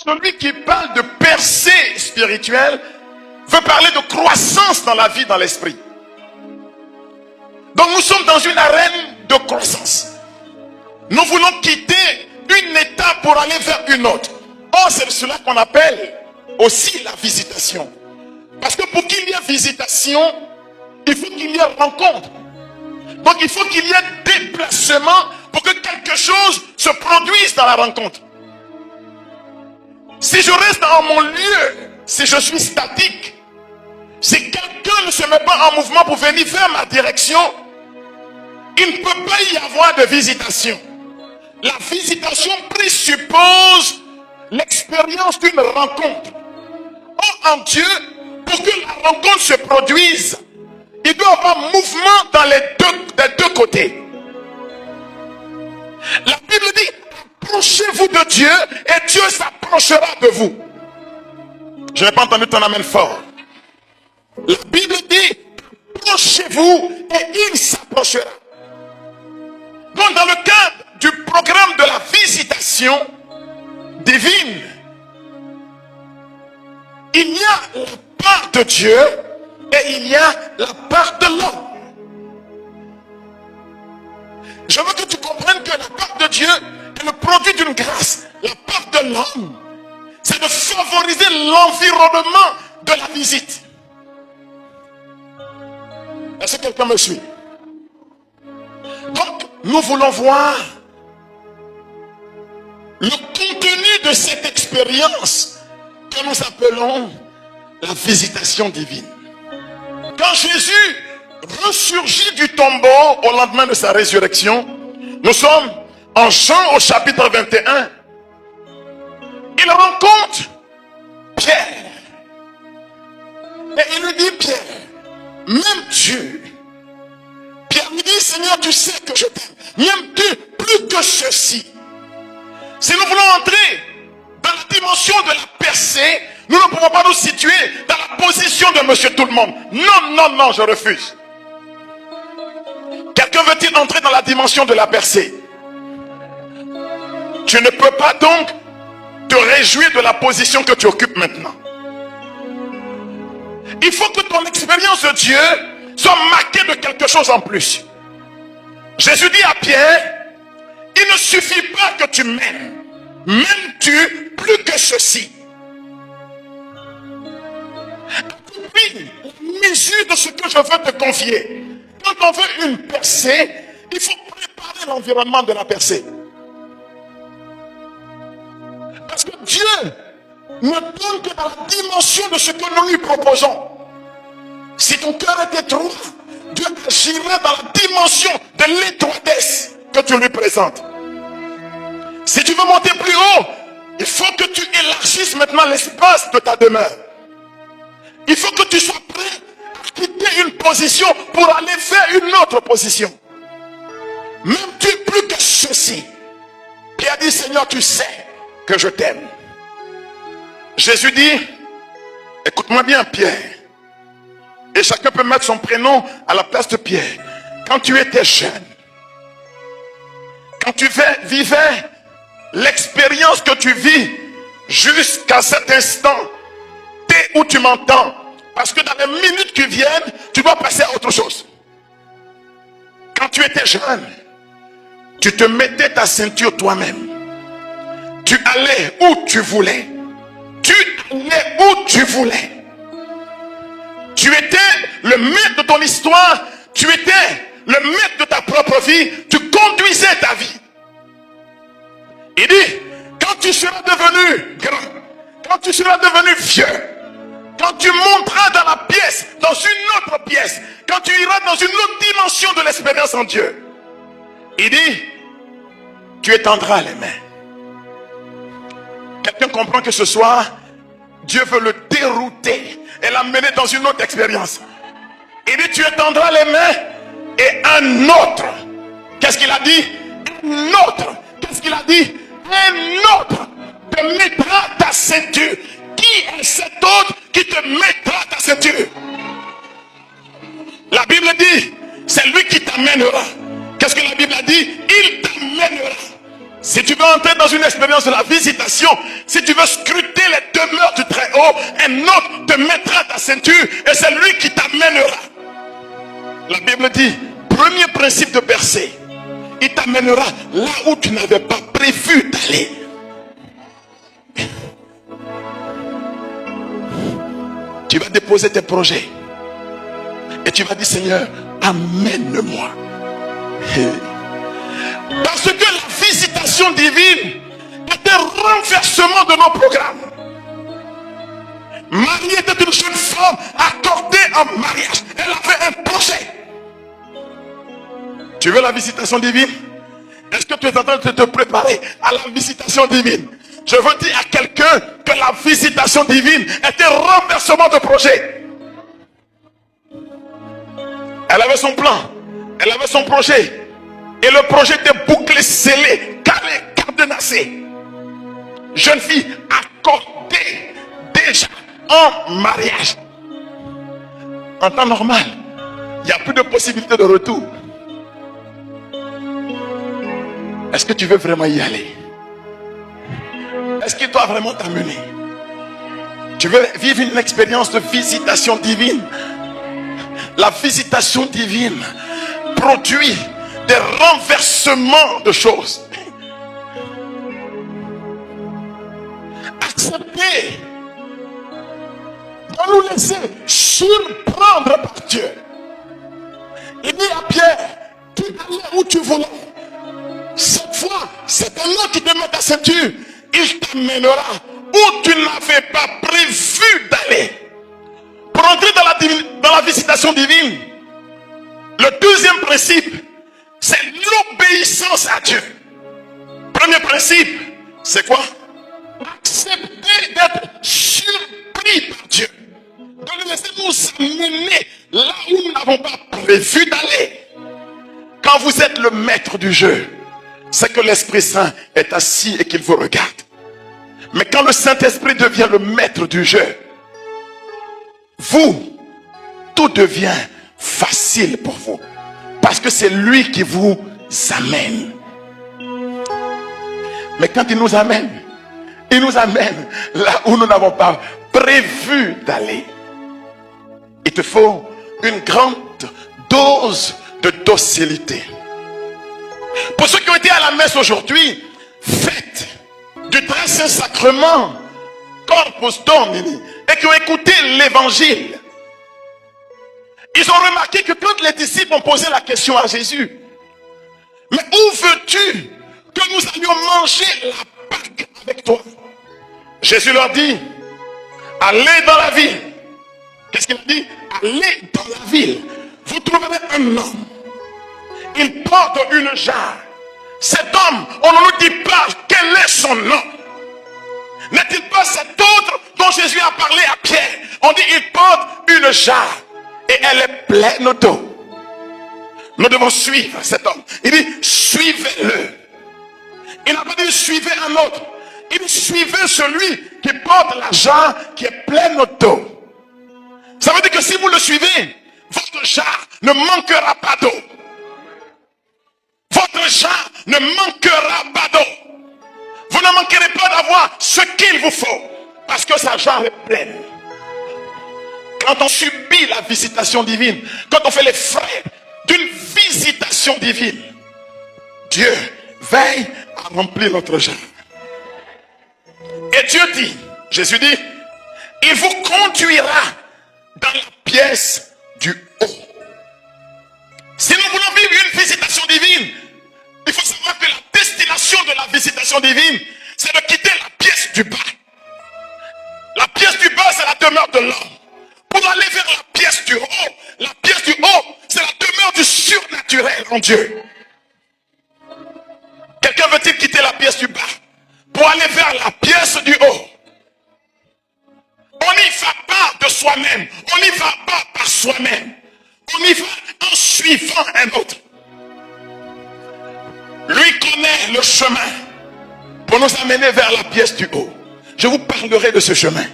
celui qui parle de percée spirituelle veut parler de croissance dans la vie, dans l'esprit. Donc nous sommes dans une arène de croissance. Nous voulons quitter une étape pour aller vers une autre. Or, c'est cela qu'on appelle aussi la visitation. Parce que pour qu'il y ait visitation, il faut qu'il y ait rencontre. Donc il faut qu'il y ait déplacement pour que quelque chose se produise dans la rencontre. Si je reste dans mon lieu, si je suis statique, si quelqu'un ne se met pas en mouvement pour venir vers ma direction, il ne peut pas y avoir de visitation. La visitation présuppose l'expérience d'une rencontre. Or, en Dieu, pour que la rencontre se produise, il doit y avoir mouvement dans des deux côtés. La Bible dit, approchez-vous de Dieu et Dieu s'approchera de vous. Je n'ai pas entendu ton amen fort. La Bible dit, approchez-vous et il s'approchera. Donc dans le cadre du programme de la visitation divine, il y a la part de Dieu et il y a la part de l'homme. Je veux que tu comprennes que la part de Dieu est le produit d'une grâce. La part de l'homme, c'est de favoriser l'environnement de la visite. Est-ce que quelqu'un me suit? Donc, nous voulons voir le contenu de cette expérience que nous appelons la visitation divine. Quand Jésus ressurgit du tombeau au lendemain de sa résurrection, nous sommes en Jean au chapitre 21. Il rencontre Pierre. Et il lui dit, Pierre, même Dieu. Pierre lui dit, Seigneur, tu sais que je t'aime. Même Dieu, plus que ceci. Si nous voulons entrer dans la dimension de la percée, nous ne pouvons pas nous situer dans la position de Monsieur Tout-le-Monde. Non, non, non, je refuse. Quelqu'un veut-il entrer dans la dimension de la percée? Tu ne peux pas donc te réjouir de la position que tu occupes maintenant. Il faut que ton expérience de Dieu soit marquée de quelque chose en plus. Jésus dit à Pierre, il ne suffit pas que tu m'aimes. M'aimes-tu plus que ceci? Puis, la mesure de ce que je veux te confier. Quand on veut une percée, il faut préparer l'environnement de la percée. Parce que Dieu ne donne que dans la dimension de ce que nous lui proposons. Si ton cœur est étroit, Dieu agira dans la dimension de l'étroitesse que tu lui présentes. Si tu veux monter plus haut, il faut que tu élargisses maintenant l'espace de ta demeure. Il faut que tu sois prêt à quitter une position pour aller vers une autre position. Même tu plus que ceci. Qui a dit, Seigneur, tu sais que je t'aime. Jésus dit, écoute-moi bien, Pierre. Et chacun peut mettre son prénom à la place de Pierre. Quand tu étais jeune, quand tu vivais l'expérience que tu vis jusqu'à cet instant, t'es où tu m'entends. Parce que dans les minutes qui viennent, tu dois passer à autre chose. Quand tu étais jeune, tu te mettais ta ceinture toi-même. Tu allais où tu voulais. Tu allais où tu voulais. Tu étais le maître de ton histoire. Tu étais le maître de ta propre vie. Tu conduisais ta vie. Il dit, quand tu seras devenu grand, quand tu seras devenu vieux, quand tu monteras dans la pièce, dans une autre pièce, quand tu iras dans une autre dimension de l'expérience en Dieu, il dit, tu étendras les mains. Quelqu'un comprend que ce soir, Dieu veut le dérouter et l'amener dans une autre expérience. Il dit, tu étendras les mains et un autre. Qu'est-ce qu'il a dit? Un autre. Qu'est-ce qu'il a dit? Un autre te mettra ta ceinture. Qui est cet autre qui te mettra ta ceinture? La Bible dit, c'est lui qui t'amènera. Qu'est-ce que la Bible a dit? Il t'amènera. Si tu veux entrer dans une expérience de la visitation, si tu veux scruter les demeures du Très-Haut, un autre te mettra ta ceinture et c'est lui qui t'amènera. La Bible dit, premier principe de bercer, il t'amènera là où tu n'avais pas prévu d'aller. Tu vas déposer tes projets et tu vas dire, Seigneur, amène-moi. Parce que la visitation divine est un renversement de nos programmes. Marie était une jeune femme accordée en mariage. Elle avait un projet. Tu veux la visitation divine? Est-ce que tu es en train de te préparer à la visitation divine? Je veux dire à quelqu'un que la visitation divine est un renversement de projet. Elle avait son plan, elle avait son projet. Et le projet était bouclé, scellé, carré, cadenassé. Jeune fille accordée déjà en mariage. En temps normal, il n'y a plus de possibilité de retour. Est-ce que tu veux vraiment y aller? Est-ce qu'il doit vraiment t'amener? Tu veux vivre une expérience de visitation divine? La visitation divine produit des renversements de choses. Accepter de nous laisser surprendre par Dieu. Il dit à Pierre, tu allais où tu voulais. Cette fois, c'est un autre qui te met ta ceinture. Il t'amènera où tu n'avais pas prévu d'aller. Pour entrer dans la visitation divine, le deuxième principe, c'est l'obéissance à Dieu. Premier principe, c'est quoi? Accepter d'être surpris par Dieu. De le laisser nous amener là où nous n'avons pas prévu d'aller. Quand vous êtes le maître du jeu, c'est que l'Esprit Saint est assis et qu'il vous regarde. Mais quand le Saint-Esprit devient le maître du jeu, tout devient facile pour vous. Parce que c'est lui qui vous amène. Mais quand il nous amène là où nous n'avons pas prévu d'aller. Il te faut une grande dose de docilité. Pour ceux qui ont été à la messe aujourd'hui, faites du très saint sacrement Corpus Domini et qui ont écouté l'évangile, ils ont remarqué que quand les disciples ont posé la question à Jésus, mais où veux-tu que nous allions manger la Pâque avec toi? Jésus leur dit, allez dans la ville. Qu'est-ce qu'il a dit? Allez dans la ville. Vous trouverez un homme. Il porte une jarre. Cet homme, on ne nous dit pas quel est son nom. N'est-il pas cet autre dont Jésus a parlé à Pierre? On dit il porte une jarre et elle est pleine d'eau. Nous devons suivre cet homme. Il dit suivez-le. Il n'a pas dit suivez un autre. Il dit suivez celui qui porte la jarre qui est pleine d'eau. Ça veut dire que si vous le suivez, votre jarre ne manquera pas d'eau. Votre jarre ne manquera pas d'eau. Vous ne manquerez pas d'avoir ce qu'il vous faut. Parce que sa jarre est pleine. Quand on subit la visitation divine, quand on fait les frais d'une visitation divine, Dieu veille à remplir notre jarre. Et Dieu dit, Jésus dit, il vous conduira dans la pièce du haut. Si nous voulons vivre une visitation divine, il faut savoir que la destination de la visitation divine, c'est de quitter la pièce du bas. La pièce du bas, c'est la demeure de l'homme. Pour aller vers la pièce du haut, la pièce du haut, c'est la demeure du surnaturel en Dieu. Quelqu'un veut-il quitter la pièce du bas pour aller vers la pièce du haut? On n'y va pas de soi-même. On n'y va pas par soi-même. On y va en suivant un autre. Lui connaît le chemin pour nous amener vers la pièce du haut. Je vous parlerai de ce chemin.